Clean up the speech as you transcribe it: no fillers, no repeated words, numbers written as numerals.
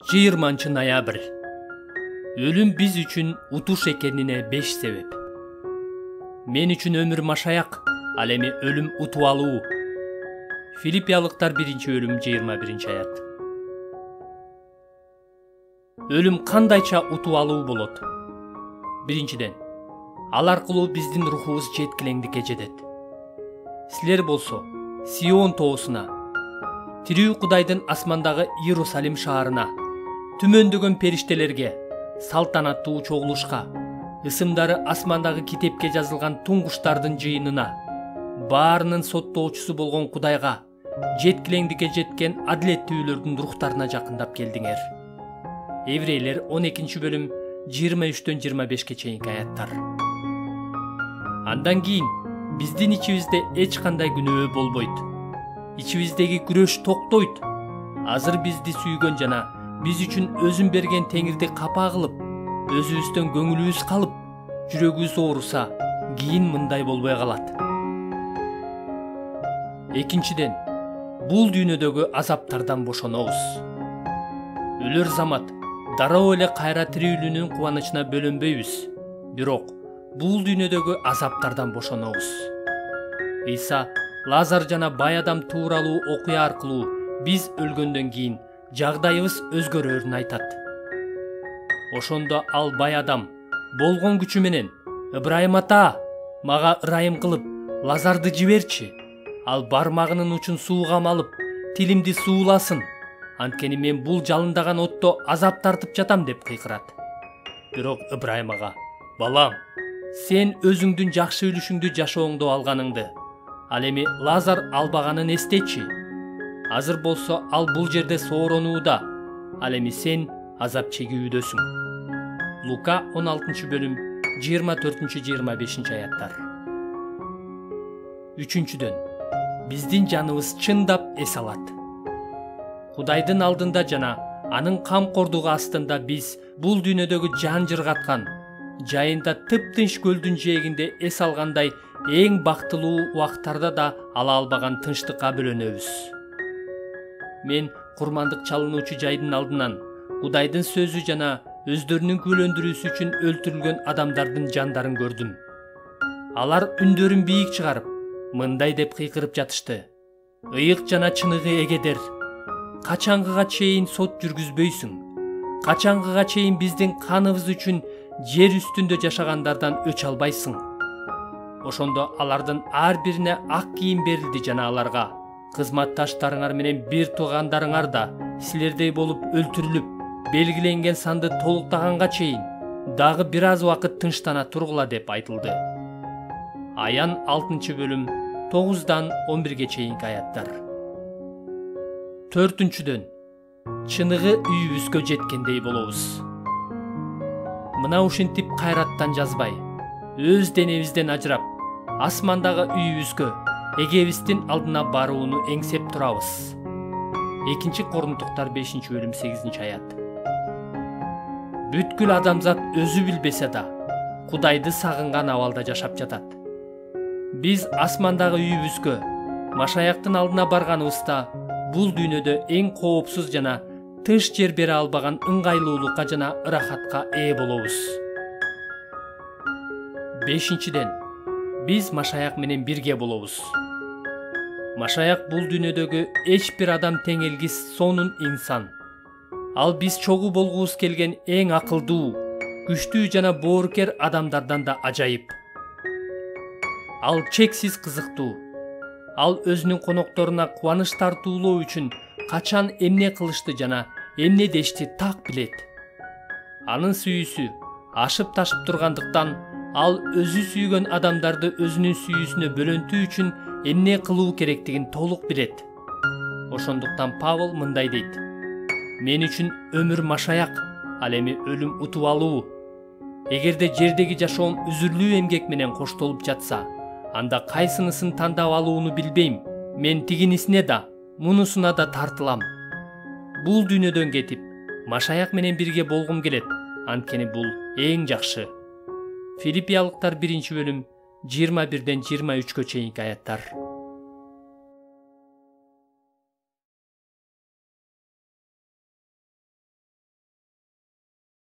20 ноябрь. Өлүм биз үчүн утуш экенине 5 себеп. Мен үчүн өмүр машаяк, ал эми өлүм утуп алуу. Филиппиялыктар 1-бөлүм 21-аят. Өлүм кандайча утуп алуу болот? Биринчиден, ал аркылуу биздин рухубуз жеткилеңдикке жетет. Силер болсо Сион тоосуна, тирүү Кудайдын асмандагы Иерусалим шаарына, түмөндөгөн периштелерге, салтанаттуу чогулушка, ысымдары асмандагы китепке жазылган туңгуштардын жыйынына, баарынын соттоочусу болгон Кудайга, жеткилеңдикке жеткен адилеттүүлөрдүн рухтарына жакындап келдиңер. Еврейлер 12-бөлүм 23-25 чейинки аяттар. Андан кийин биздин ичибизде эч кандай күнөө болбойт. Ичибиздеги күрөш токтойт. Азыр бизди сүйгөн жана биз үчүн өзүн берген Теңирди капа кылып, өзүбүздөн көңүлүбүз калып, жүрөгүбүз ооруса, кийин мындай болбой калат. Экинчиден, бул дүйнөдөгү азаптардан бошонобуз. Өлөр замат дароо эле кайра тирүүлүүнүн кубанычына бөлөнбөйбүз, бирок бул дүйнөдөгү азаптардан бошонобуз. Иса Лазар жана бай адам тууралуу окуя аркылуу биз өлгөндөн кийин жагдайыбыз өзгөрөрүн айтат. Ошондо ал бай адам болгон күчү менен: "Ыбрайым ата, мага ырайым кылып, Лазарды жиберчи. Ал бармагынын учун сууга малып, тилимди сууласын. Анткени мен бул жалындаган отто азап тартып жатам" деп кыйкырат. Бирок Ыбрайым ага: "Балам, сен өзүңдүн жакшы үлүшүңдү жашооңдо алганыңды, ал эми Лазар албаганын эстечи. Азыр болсо ал бул жерде сооронууда, ал эми сен азап чегүүдөсүң." Лука 16-бөлүм 24-25 аяттар. Үчүнчүдөн, биздин жаныбыз чындап эс алат. Кудайдын алдында жана анын камкордугу астында биз бул дүйнөдөгү жан жыргаткан, жайында тыптынч көлдүн жээгинде эс алгандай эң бактылуу убактарда да ала албаган тынчтыкка бөлөнөбүз. Мен курмандык чалынуучу жайдын алдынан Кудайдын сөзү жана өздөрүнүн күбөлөндүрүүсү үчүн өлтүрүлгөн адамдардын жандарын көрдүм. Алар үндөрүн бийик чыгарып, мындай деп кыйкырып жатышты: "Ыйык жана чыныгы эгедер, качангыга чейин сот жүргүзбөйсүң? Качангыга чейин биздин каныбыз үчүн жер үстүндө жашагандардан өч албайсың?" Ошондо алардын ар бирине ак кийим берилди жана аларга: "Кызматташтарыңар менен бир туугандарыңар да силердей болуп өлтүрүлүп, белгиленген санды толуктаганга чейин дагы бир аз убакыт тынчтана тургула" деп айтылды. Аян 6-бөлүм 9-11 чейинки аяттар. Төртүнчүдөн, чыныгы үйүбүзгө жеткендей болобуз. Мына ушинтип кайраттан жазбай, өз денебизден ажырап, асмандагы үйүбүзгө, эгебиздин алдына барууну эңсеп турабыз. 2-Корунтуктар 5-бөлүм 8-аят. Бүткүл адамзат өзү билбесе да, Кудайды сагынган абалда жашап жатат. Биз асмандагы үйүбүзгө, Машаяктын алдына барганыбызда, бул дүйнөдө эң коопсуз жана тыш жер бере албаган ыңгайлуулукка жана ырахатка ээ болобуз. Бешинчиден, биз Машаяк менен бирге болобуз. Машаяк бул дүйнөдөгү эч бир адам теңелгис сонун инсан. Ал биз чогуу болгубуз келген эң акылдуу, күчтүү жана боорукер адамдардан да ажайып. Ал чексиз кызыктуу. Ал өзүнүн конокторуна кубаныч тартуулоо үчүн качан эмне кылышты жана эмне дешти так билет. Анын сүйүүсү ашып-ташып тургандыктан, ал өзү сүйгөн адамдарды өзүнүн сүйүүсүнө бөлөнтүү үчүн эмне кылуу керектигин толук билет. Ошондуктан Павыл мындай дейт: "Мен үчүн өмүр машаяк, ал эми өлүм утуп алуу. Эгерде жердеги жашоом үзүрлүү эмгек менен коштолуп жатса, анда кайсынысын тандап алууну билбейм. Мен тигинисине да, мунусуна да тартылам. Бул дүйнөдөн кетип, Машаяк менен бирге болгум келет, анткени бул эң жакшы." Филиппиялыктар 1-бөлүм 21-23 чейинки аяттар.